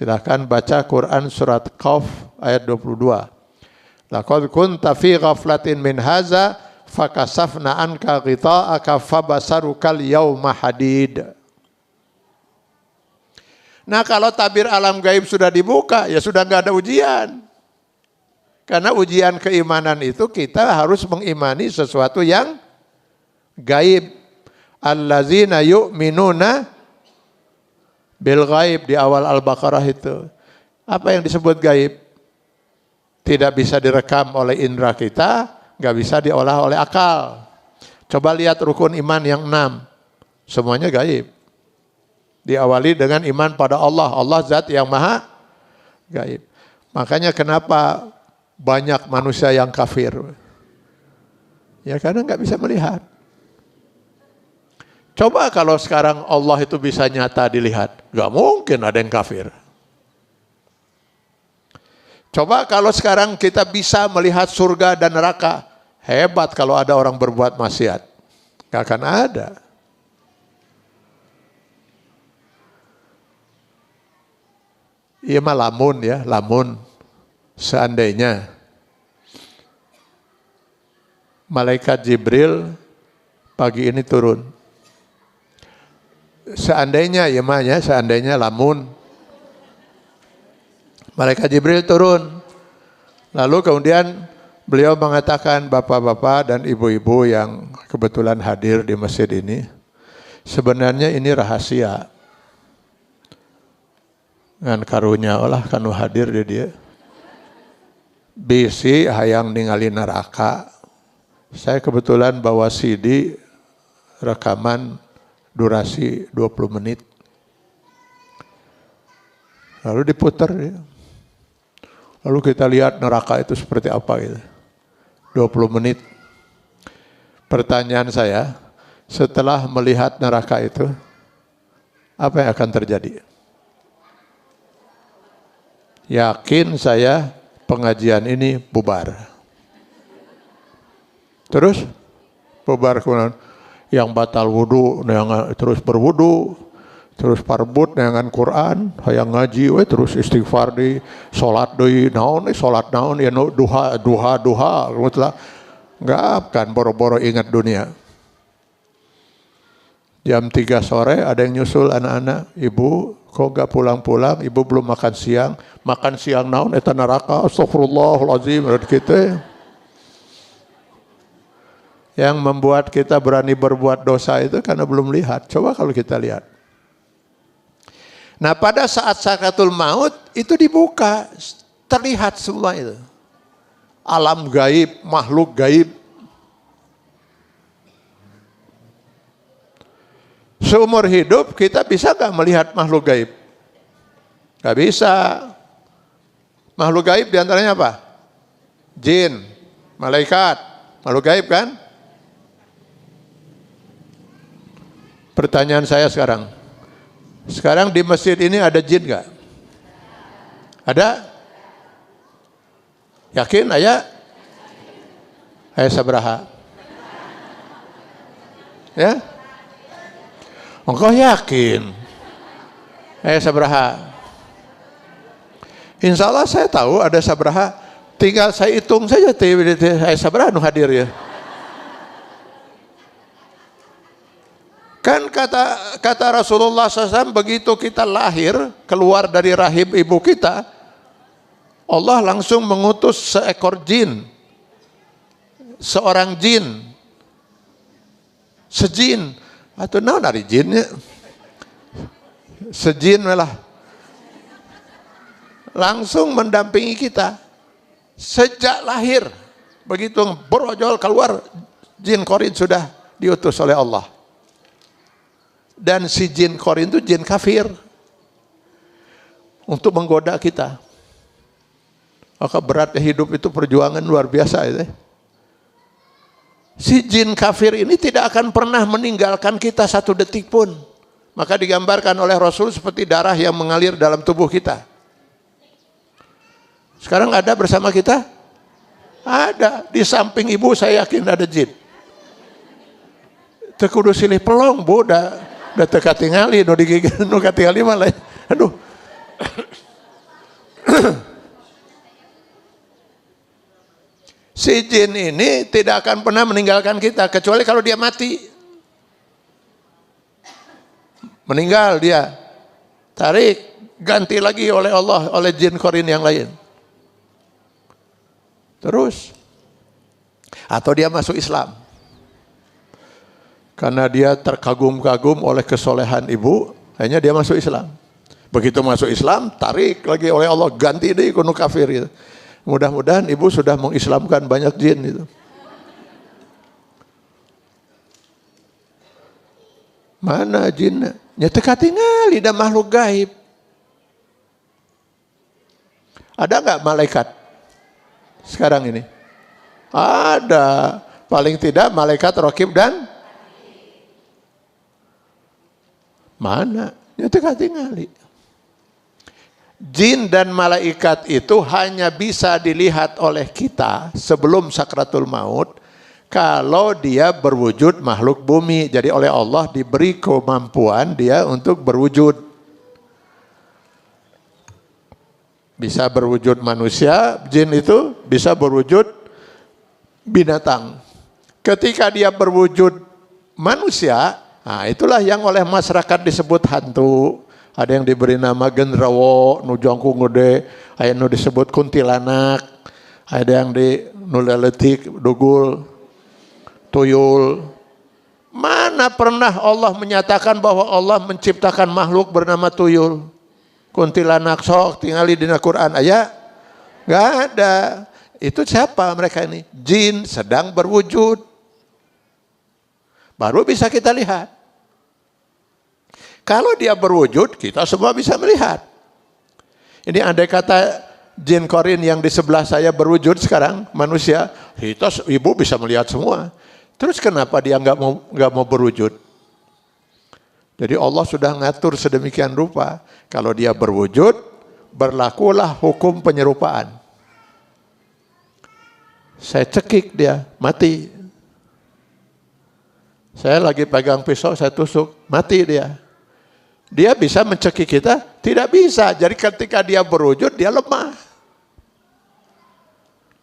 Silakan baca Quran surat Qaf ayat 22. Laqad kunta fi ghaflatin min haza fakasafna anka ghita'aka fabasarukal yauma hadid. Nah kalau tabir alam gaib sudah dibuka, ya sudah nggak ada ujian. Karena ujian keimanan itu kita harus mengimani sesuatu yang gaib. Allazina yu'minuna bil gaib di awal Al-Baqarah itu. Apa yang disebut gaib? Tidak bisa direkam oleh indera kita, nggak bisa diolah oleh akal. Coba lihat rukun iman yang 6. Semuanya gaib. Diawali dengan iman pada Allah. Allah zat yang maha gaib. Makanya kenapa banyak manusia yang kafir? Ya karena nggak bisa melihat. Coba kalau sekarang Allah itu bisa nyata dilihat. Gak mungkin ada yang kafir. Coba kalau sekarang kita bisa melihat surga dan neraka. Hebat kalau ada orang berbuat maksiat. Gak akan ada. Iya mah lamun ya, lamun. Seandainya malaikat Jibril pagi ini turun. Seandainya ya mah ya, seandainya lamun malaikat Jibril turun. Lalu kemudian beliau mengatakan, bapak-bapak dan ibu-ibu yang kebetulan hadir di masjid ini, sebenarnya ini rahasia. Ngan karunya olah kanu hadir di dia. Bisi hayang ningali neraka. Saya kebetulan bawa CD rekaman durasi 20 menit. Lalu diputar ya. Lalu kita lihat neraka itu seperti apa gitu. 20 menit. Pertanyaan saya, setelah melihat neraka itu, apa yang akan terjadi? Yakin saya pengajian ini bubar. Terus bubar kemudian yang batal wudu, yang terus berwudu, terus parbut dengan Quran, hayang ngaji, terus istighfar di salat deui, naon salat naon ya duha, mutlah enggak kan boro-boro ingat dunia. Jam 3 sore ada yang nyusul anak-anak, ibu kok enggak pulang-pulang, ibu belum makan siang naon eta neraka, astagfirullahalazim gitu. Yang membuat kita berani berbuat dosa itu karena belum lihat. Coba kalau kita lihat. Nah pada saat sakaratul maut itu dibuka. Terlihat semua itu. Alam gaib, makhluk gaib. Seumur hidup kita bisa gak melihat makhluk gaib? Gak bisa. Makhluk gaib diantaranya apa? Jin, malaikat. Makhluk gaib kan? Pertanyaan saya sekarang di masjid ini ada jin gak? Ada? Yakin ayah? Ayah sabaraha? Ya? Engkau yakin? Ayah sabaraha? Insya Allah saya tahu ada sabaraha. Tinggal saya hitung saja ayah sabaraha nu hadir ya. Kan kata Rasulullah SAW, begitu kita lahir, keluar dari rahim ibu kita, Allah langsung mengutus seekor jin. Seorang jin. Sejin. Atau naon dari jinnya? Sejin malah. Langsung mendampingi kita. Sejak lahir. Begitu berojol keluar, jin korin sudah diutus oleh Allah. Dan si jin korin itu jin kafir. Untuk menggoda kita. Maka beratnya hidup itu perjuangan luar biasa itu. Si jin kafir ini tidak akan pernah meninggalkan kita satu detik pun. Maka digambarkan oleh Rasul seperti darah yang mengalir dalam tubuh kita. Sekarang ada bersama kita? Ada. Di samping ibu saya yakin ada jin. Tekudu silih pelong, bu, udah teka tingali, nu digigit, nu katingali malah. Aduh. Si jin ini tidak akan pernah meninggalkan kita kecuali kalau dia mati. Meninggal dia, tarik, ganti lagi oleh Allah, oleh jin korin yang lain. Terus. Atau dia masuk Islam. Karena dia terkagum-kagum oleh kesolehan ibu, akhirnya dia masuk Islam. Begitu masuk Islam, tarik lagi oleh Allah, ganti deh kuno kafir gitu. Mudah-mudahan ibu sudah mengislamkan banyak jin itu. Mana jin? Nyata tinggal tidak makhluk gaib. Ada nggak malaikat sekarang ini? Ada. Paling tidak malaikat raqib dan mana? Nyata tinggal. Jin dan malaikat itu hanya bisa dilihat oleh kita sebelum sakratul maut kalau dia berwujud makhluk bumi. Jadi oleh Allah diberi kemampuan dia untuk berwujud. Bisa berwujud manusia, jin itu bisa berwujud binatang. Ketika dia berwujud manusia, nah itulah yang oleh masyarakat disebut hantu. Ada yang diberi nama genderuwo, nu jongkung gede, ada yang disebut kuntilanak, ada yang di nuleletik, dugul, tuyul. Mana pernah Allah menyatakan bahwa Allah menciptakan makhluk bernama tuyul? Kuntilanak sok tinggali di Al-Quran aja? Gak ada. Itu siapa mereka ini? Jin sedang berwujud. Baru bisa kita lihat. Kalau dia berwujud, kita semua bisa melihat. Ini andai kata jin korin yang di sebelah saya berwujud sekarang, manusia, ibu bisa melihat semua. Terus kenapa dia nggak mau berwujud? Jadi Allah sudah ngatur sedemikian rupa. Kalau dia berwujud, berlakulah hukum penyerupaan. Saya cekik dia, mati. Saya lagi pegang pisau, saya tusuk, mati dia. Dia bisa mencekik kita? Tidak bisa. Jadi ketika dia berwujud, dia lemah.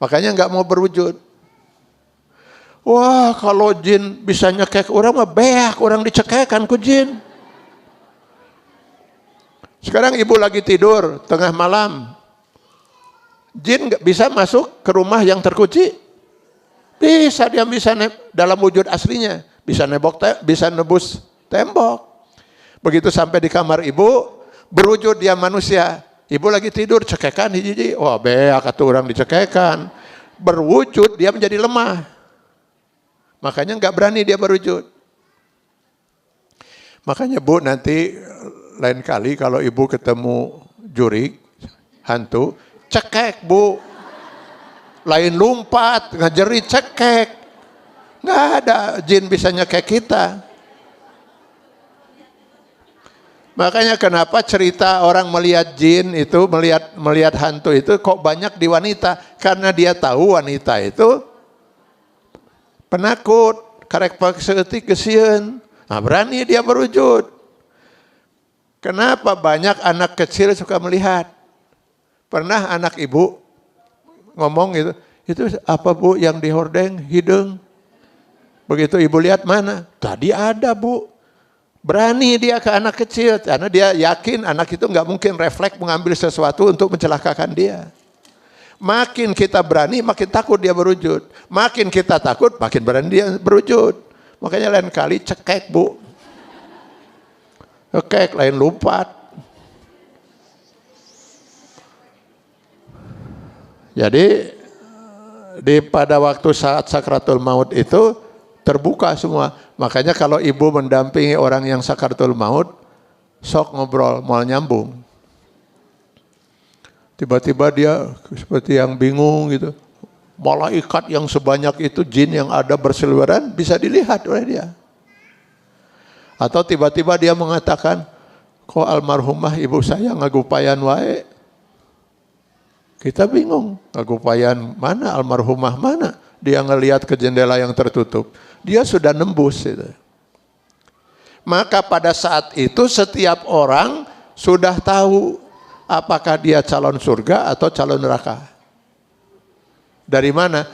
Makanya nggak mau berwujud. Wah, kalau jin bisa nyekek orang mah beak, orang dicekekan ku jin. Sekarang ibu lagi tidur tengah malam. Jin nggak bisa masuk ke rumah yang terkunci? Bisa, dia bisa dalam wujud aslinya. Bisa nebus tembok. Begitu sampai di kamar ibu, berwujud dia manusia. Ibu lagi tidur, cekekan hiji-hiji. Wah, beak atau orang dicekekan. Berwujud, dia menjadi lemah. Makanya nggak berani dia berwujud. Makanya Bu, nanti lain kali kalau ibu ketemu jurik, hantu, cekek Bu. Lain lumpat, ngajerit, cekek. Nggak ada jin bisa nyekek kita. Makanya kenapa cerita orang melihat jin itu, melihat hantu itu kok banyak di wanita. Karena dia tahu wanita itu penakut, karek pakseutik gesieun. Nah, berani dia berwujud. Kenapa banyak anak kecil suka melihat? Pernah anak ibu ngomong gitu, itu apa Bu yang di hordeng hidung? Begitu ibu lihat mana? Tadi ada Bu. Berani dia ke anak kecil, karena dia yakin anak itu nggak mungkin refleks mengambil sesuatu untuk mencelakakan dia. Makin kita berani, makin takut dia berwujud. Makin kita takut, makin berani dia berwujud. Makanya lain kali cekek Bu. Cekek, lain lompat. Jadi pada waktu saat sakratul maut itu terbuka semua. Makanya kalau ibu mendampingi orang yang sakratul maut, sok ngobrol, mau nyambung. Tiba-tiba dia seperti yang bingung gitu. Malaikat yang sebanyak itu, jin yang ada berseliweran bisa dilihat oleh dia. Atau tiba-tiba dia mengatakan, kok almarhumah ibu saya ngagupayan wae. Kita bingung, ngagupayan mana, almarhumah mana. Dia ngelihat ke jendela yang tertutup. Dia sudah nembus itu. Maka pada saat itu setiap orang sudah tahu apakah dia calon surga atau calon neraka. Dari mana?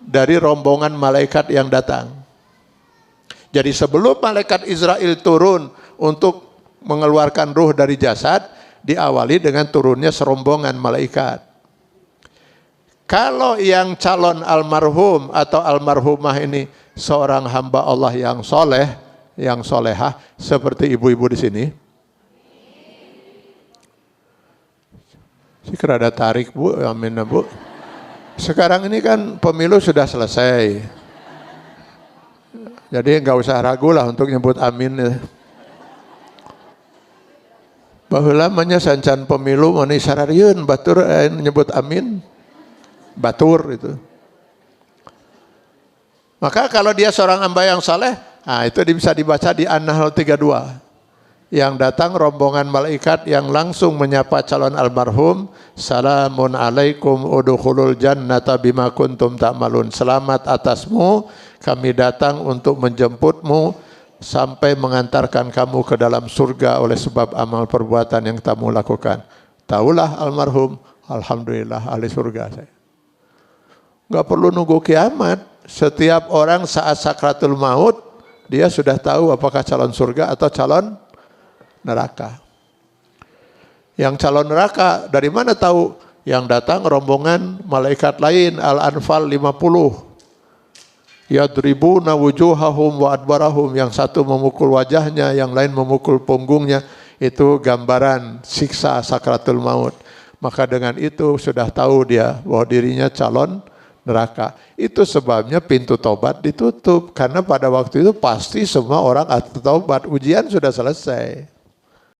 Dari rombongan malaikat yang datang. Jadi sebelum malaikat Israel turun untuk mengeluarkan ruh dari jasad, diawali dengan turunnya serombongan malaikat. Kalau yang calon almarhum atau almarhumah ini seorang hamba Allah yang soleh, yang solehah, seperti ibu-ibu di sini. Sikra ada tarik bu, amin bu. Sekarang ini kan pemilu sudah selesai. Jadi nggak usah ragu lah untuk nyebut amin. Baheula lamanya sancan pemilu mani sarariun batur nyebut amin. Batur itu. Maka kalau dia seorang hamba yang saleh, nah itu bisa dibaca di An-Nahl 32. Yang datang rombongan malaikat yang langsung menyapa calon almarhum, salamun alaikum udkhulul jannata bima kuntum ta'malun. Selamat atasmu, kami datang untuk menjemputmu sampai mengantarkan kamu ke dalam surga oleh sebab amal perbuatan yang kamu lakukan. Taulah almarhum, alhamdulillah ahli surga saya. Enggak perlu nunggu kiamat. Setiap orang saat sakratul maut, dia sudah tahu apakah calon surga atau calon neraka. Yang calon neraka dari mana tahu? Yang datang rombongan malaikat lain, Al-Anfal 50. Yadribuna wujuhahum wa adbarahum, yang satu memukul wajahnya, yang lain memukul punggungnya. Itu gambaran siksa sakratul maut. Maka dengan itu sudah tahu dia bahwa dirinya calon neraka. Itu sebabnya pintu tobat ditutup, karena pada waktu itu pasti semua orang tobat, ujian sudah selesai.